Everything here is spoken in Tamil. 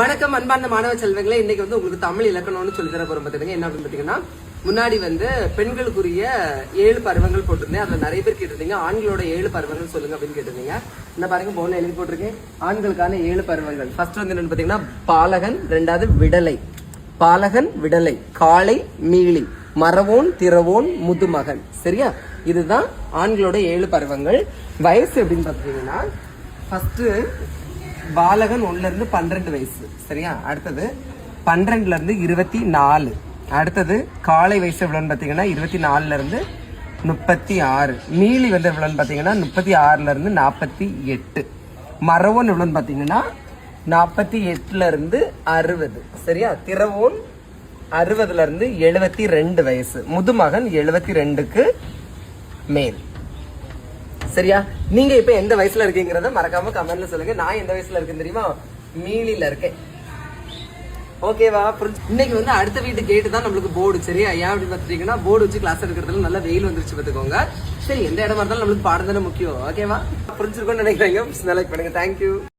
வணக்கம் அன்பார்ந்த மாணவ செல்வங்களே. இன்னைக்கு வந்து உங்களுக்கு தமிழ் இலக்கணம்னு சொல்லி தர போறோம். பாத்தீங்கன்னா என்ன அப்படின்னு பாத்தீங்கன்னா, முன்னாடி வந்து பெண்களுக்குரிய 7 பருவங்கள் போட்டிருந்தேன். அதுல நிறைய பேர் கேட்டிருந்தீங்க ஆண்களோட 7 பருவங்கள் சொல்லுங்க அப்படின்னு கேட்டிருந்தீங்க. இந்த பாருங்க போன எழுதி போட்டிருக்கேன் ஆண்களுக்கான 7 பருவங்கள். ஃபர்ஸ்ட் வந்து என்னன்னு பாத்தீங்கன்னா பாலகன், ரெண்டாவது விடலை, பாலகன் விடலை, காளை மீளி, மறவோன் திறவோன் முதுமகன். சரியா? இதுதான் ஆண்களோட 7 பருவங்கள். வயசு எப்படின்னு பாத்தீங்கன்னா, ஃபர்ஸ்ட் பாலகன் 1ல இருந்து 12 வயசு. சரியா? அடுத்தது 12ல இருந்து 24. அடுத்தது காளை வயசு எவ்வளவுன்னு பாத்தீங்கன்னா 24ல இருந்து 36. மீளி வந்து எவ்வளவுன்னு பாத்தீங்கன்னா 36ல இருந்து 48. மறவோன் எவ்வளவுன்னு பாத்தீங்கன்னா 48ல இருந்து 60. சரியா? திறவோன் 60ல இருந்து 72 வயசு. முதுமகன் 72க்கு மேல். சரியா? நீங்க இப்ப எந்த வயசுல இருக்கீங்கறத மறக்காம கமெண்ட்ல சொல்லுங்க. நான் எந்த வயசுல இருக்கேன் தெரியுமா? மீளில இருக்கேன். ஓகேவா? இன்னைக்கு வந்து அடுத்த வீட்டு கேட்டு தான் நம்மளுக்கு போர்டு. சரியா? ஏன் அப்படி பாத்தீங்கன்னா, போர்டு வச்சு கிளாஸ் எடுக்கிறதுல நல்ல வெயில் வந்துருச்சு பாத்துக்கோங்க. சரி, எந்த இடமா இருந்தாலும் நம்மளுக்கு பாடம் தானே முக்கியம். ஓகேவா? புரிஞ்சிருக்கும்னு நினைக்கிறேன். லைக் பண்ணுங்க. தேங்க்யூ.